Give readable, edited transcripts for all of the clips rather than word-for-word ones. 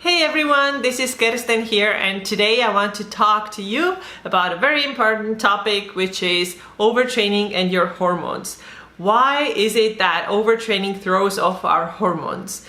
Hey everyone, this is Kirsten here, and today I want to talk to you about a very important topic, which is overtraining and your hormones. Why is it that overtraining throws off our hormones?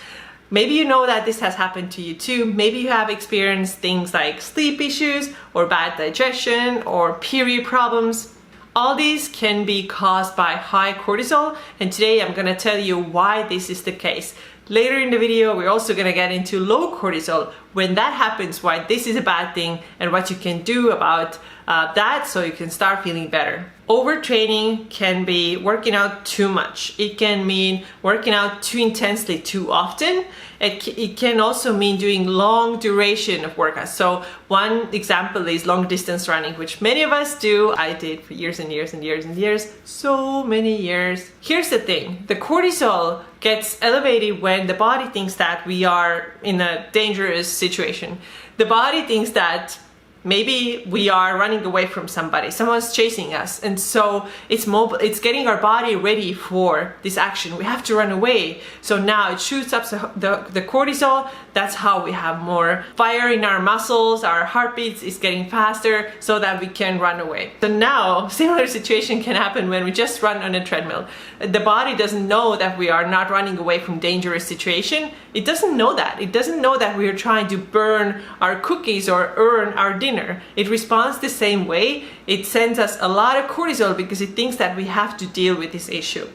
Maybe you know that this has happened to you too. Maybe you have experienced things like sleep issues or bad digestion or period problems. All these can be caused by high cortisol, and today I'm going to tell you why this is the case. Later in the video, we're also going to get into low cortisol, when that happens, why this is a bad thing, and what you can do about that so you can start feeling better. Overtraining can be working out too much. It can mean working out too intensely too often. It can also mean doing long duration of workouts. So one example is long distance running, which many of us do. I did for years and years and years and years, so many years. Here's the thing, the cortisol gets elevated when the body thinks that we are in a dangerous situation. The body thinks that maybe we are running away from somebody, someone's chasing us, and so it's getting our body ready for this action. We have to run away. So now it shoots up the cortisol. That's how we have more fire in our muscles, our heartbeats is getting faster so that we can run away. So now similar situation can happen when we just run on a treadmill. The body doesn't know that we are not running away from dangerous situation. It doesn't know that. It doesn't know that we are trying to burn our cookies or earn our dinner. It responds the same way. It sends us a lot of cortisol because it thinks that we have to deal with this issue.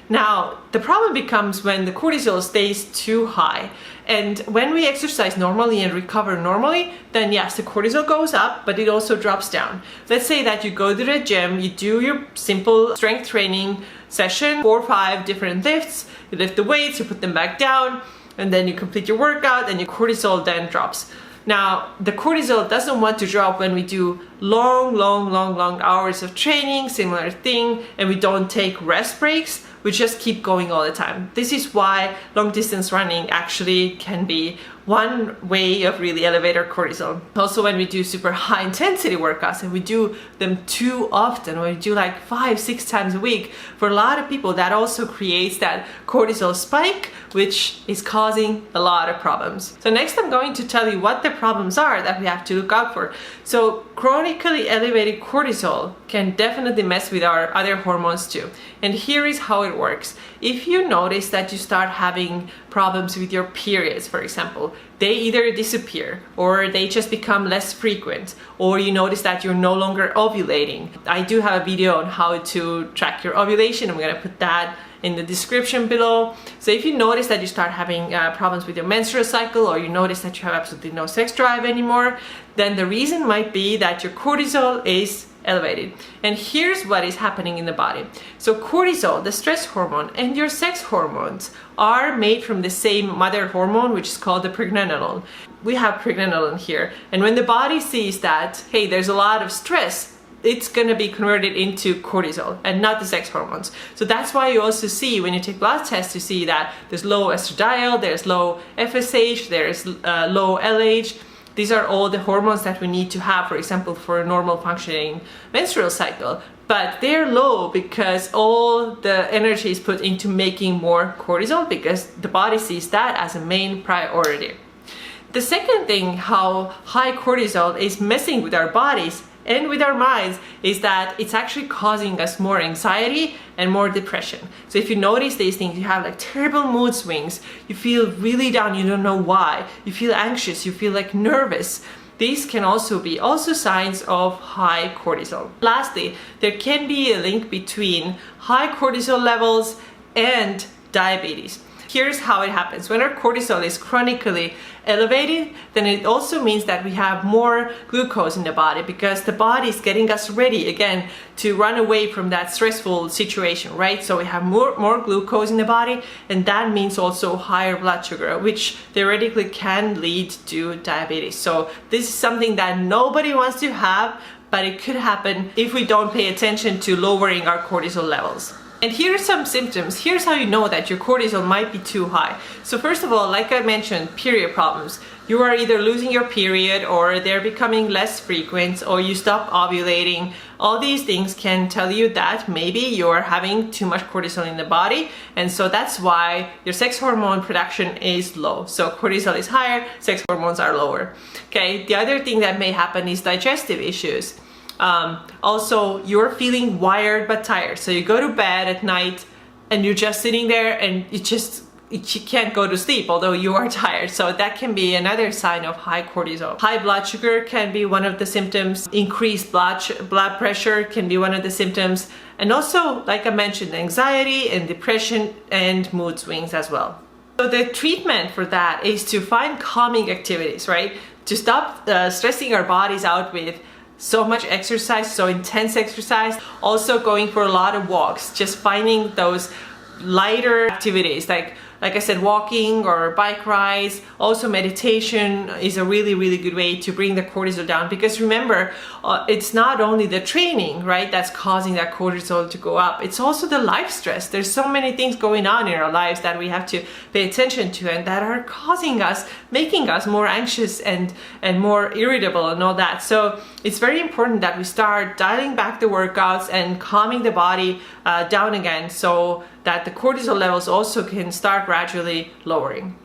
Now, the problem becomes when the cortisol stays too high. And when we exercise normally and recover normally, then yes, the cortisol goes up, but it also drops down. Let's say that you go to the gym, you do your simple strength training session, 4 or 5 different lifts, you lift the weights, you put them back down, and then you complete your workout and your cortisol then drops. Now, the cortisol doesn't want to drop when we do long hours of training, similar thing, and we don't take rest breaks. We just keep going all the time. This is why long distance running actually can be one way of really elevate our cortisol. Also, when we do super high intensity workouts and we do them too often, or we do like 5-6 times a week, for a lot of people that also creates that cortisol spike, which is causing a lot of problems. So next I'm going to tell you what the problems are that we have to look out for. So chronically elevated cortisol can definitely mess with our other hormones too. And here is how it works. If you notice that you start having problems with your periods, for example, they either disappear or they just become less frequent, or you notice that you're no longer ovulating. I do have a video on how to track your ovulation. I'm going to put that in the description below. So if you notice that you start having problems with your menstrual cycle, or you notice that you have absolutely no sex drive anymore, then the reason might be that your cortisol is elevated. And here's what is happening in the body. So cortisol, the stress hormone, and your sex hormones are made from the same mother hormone, which is called the pregnenolone. We have pregnenolone here, and when the body sees that, hey, there's a lot of stress, it's going to be converted into cortisol and not the sex hormones. So that's why you also see when you take blood tests, you see that there's low estradiol, there's low FSH, there's low LH. These are all the hormones that we need to have, for example, for a normal functioning menstrual cycle. But they're low because all the energy is put into making more cortisol, because the body sees that as a main priority. The second thing, how high cortisol is messing with our bodies and with our minds, is that it's actually causing us more anxiety and more depression. So if you notice these things, you have like terrible mood swings, you feel really down, you don't know why, you feel anxious, you feel like nervous. These can also be signs of high cortisol. Lastly, there can be a link between high cortisol levels and diabetes. Here's how it happens. When our cortisol is chronically elevated, then it also means that we have more glucose in the body, because the body is getting us ready again to run away from that stressful situation, right? So we have more glucose in the body, and that means also higher blood sugar, which theoretically can lead to diabetes. So this is something that nobody wants to have, but it could happen if we don't pay attention to lowering our cortisol levels. And here are some symptoms. Here's how you know that your cortisol might be too high. So first of all, like I mentioned, period problems. You are either losing your period, or they're becoming less frequent, or you stop ovulating. All these things can tell you that maybe you're having too much cortisol in the body, and so that's why your sex hormone production is low. So cortisol is higher, sex hormones are lower. Okay, the other thing that may happen is digestive issues. Also, you're feeling wired but tired. So you go to bed at night and you're just sitting there and you can't go to sleep, although you are tired. So that can be another sign of high cortisol. High blood sugar can be one of the symptoms. Increased blood pressure can be one of the symptoms. And also, like I mentioned, anxiety and depression and mood swings as well. So the treatment for that is to find calming activities, right? To stop stressing our bodies out with so much exercise, so intense exercise. Also going for a lot of walks, just finding those lighter activities like I said, walking or bike rides. Also meditation is a really good way to bring the cortisol down, because remember, it's not only the training, right, that's causing that cortisol to go up. It's also the life stress. There's so many things going on in our lives that we have to pay attention to, and that are causing us, making us more anxious and more irritable and all that. So it's very important that we start dialing back the workouts and calming the body down again, so that the cortisol levels also can start gradually lowering.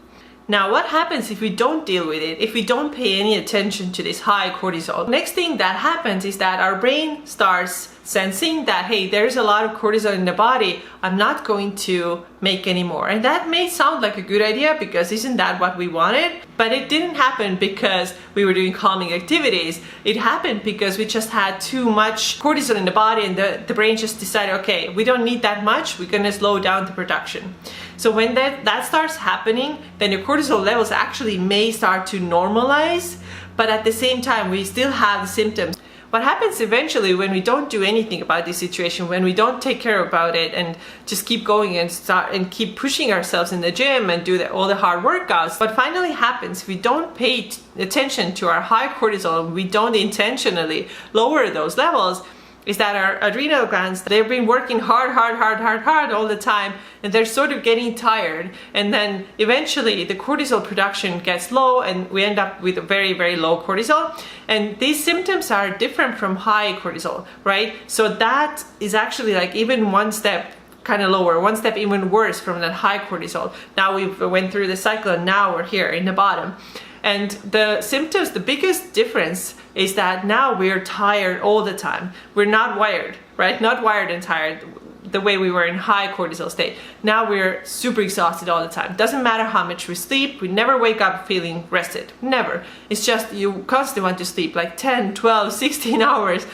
Now, what happens if we don't deal with it, if we don't pay any attention to this high cortisol? Next thing that happens is that our brain starts sensing that, hey, there's a lot of cortisol in the body, I'm not going to make any more. And that may sound like a good idea, because isn't that what we wanted? But it didn't happen because we were doing calming activities. It happened because we just had too much cortisol in the body, and the brain just decided, okay, we don't need that much, we're gonna slow down the production. So when that starts happening, then your cortisol levels actually may start to normalize, but at the same time we still have the symptoms. What happens eventually when we don't do anything about this situation, when we don't take care about it and just keep going and keep pushing ourselves in the gym and do all the hard workouts, what finally happens if we don't pay attention to our high cortisol, we don't intentionally lower those levels, is that our adrenal glands, they've been working hard all the time, and they're sort of getting tired, and then eventually the cortisol production gets low and we end up with a very low cortisol. And these symptoms are different from high cortisol, right? So that is actually like even one step kind of lower, one step even worse from that high cortisol. Now we've went through the cycle and now we're here in the bottom. And the symptoms, the biggest difference is that now we're tired all the time. We're not wired, right? Not wired and tired the way we were in high cortisol state. Now we're super exhausted all the time. Doesn't matter how much we sleep, we never wake up feeling rested. Never. It's just you constantly want to sleep like 10, 12, 16 hours.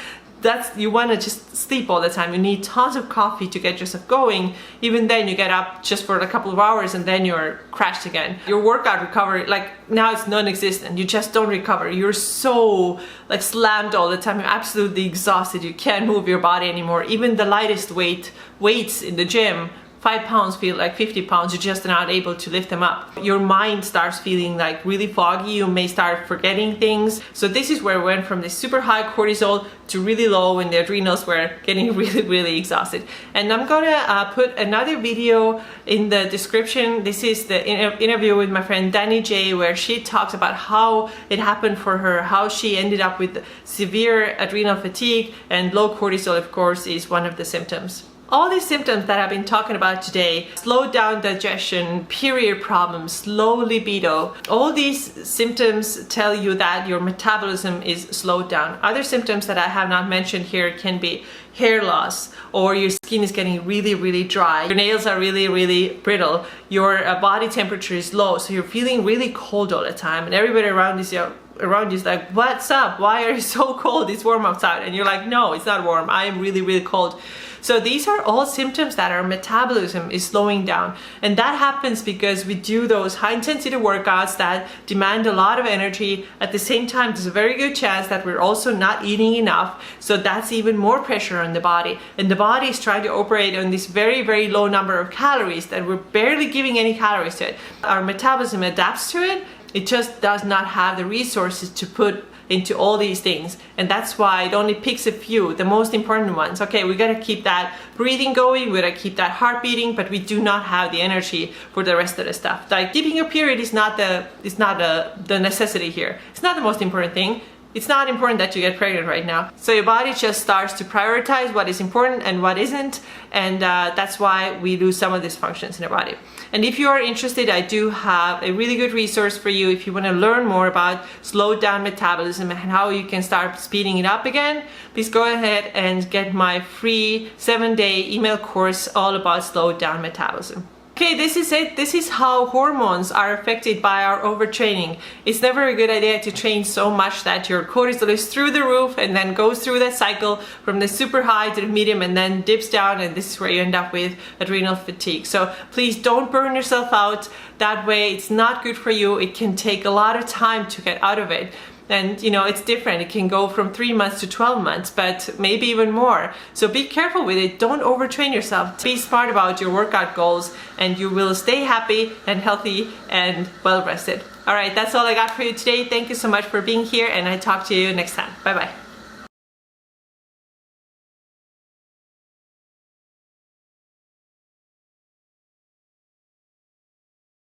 You want to just sleep all the time. You need tons of coffee to get yourself going. Even then you get up just for a couple of hours and then you're crashed again. Your workout recovery, like now it's non-existent. You just don't recover. You're so like slammed all the time. You're absolutely exhausted. You can't move your body anymore. Even the lightest weights in the gym, 5 pounds feel like 50 pounds, you're just not able to lift them up. Your mind starts feeling like really foggy, you may start forgetting things. So this is where we went from this super high cortisol to really low when the adrenals were getting really exhausted. And I'm gonna put another video in the description. This is the interview with my friend Danny J, where she talks about how it happened for her, how she ended up with severe adrenal fatigue, and low cortisol, of course, is one of the symptoms. All these symptoms that I've been talking about today, slowed down digestion, period problems, low libido, all these symptoms tell you that your metabolism is slowed down. Other symptoms that I have not mentioned here can be hair loss, or your skin is getting really dry, your nails are really brittle, your body temperature is low, so you're feeling really cold all the time, and everybody around you is like, what's up? Why are you so cold? It's warm outside. And you're like, no, it's not warm. I am really cold. So these are all symptoms that our metabolism is slowing down. And that happens because we do those high intensity workouts that demand a lot of energy. At the same time, there's a very good chance that we're also not eating enough. So that's even more pressure on the body. And the body is trying to operate on this very low number of calories that we're barely giving any calories to it. Our metabolism adapts to it. It just does not have the resources to put into all these things. And that's why it only picks a few, the most important ones. Okay, we gotta keep that breathing going, we gotta keep that heart beating, but we do not have the energy for the rest of the stuff. Like keeping your period is not the necessity here. It's not the most important thing. It's not important that you get pregnant right now. So your body just starts to prioritize what is important and what isn't, and that's why we lose some of these functions in the body. And if you are interested, I do have a really good resource for you if you want to learn more about slowed down metabolism and how you can start speeding it up again. Please go ahead and get my free 7-day email course all about slowed down metabolism. Okay, this is it. This is how hormones are affected by our overtraining. It's never a good idea to train so much that your cortisol is through the roof and then goes through that cycle from the super high to the medium and then dips down, and this is where you end up with adrenal fatigue. So please don't burn yourself out that way. It's not good for you. It can take a lot of time to get out of it. And you know, it's different. It can go from 3 months to 12 months, but maybe even more. So be careful with it. Don't overtrain yourself. Be smart about your workout goals and you will stay happy and healthy and well rested. All right, that's all I got for you today. Thank you so much for being here, and I talk to you next time. Bye bye.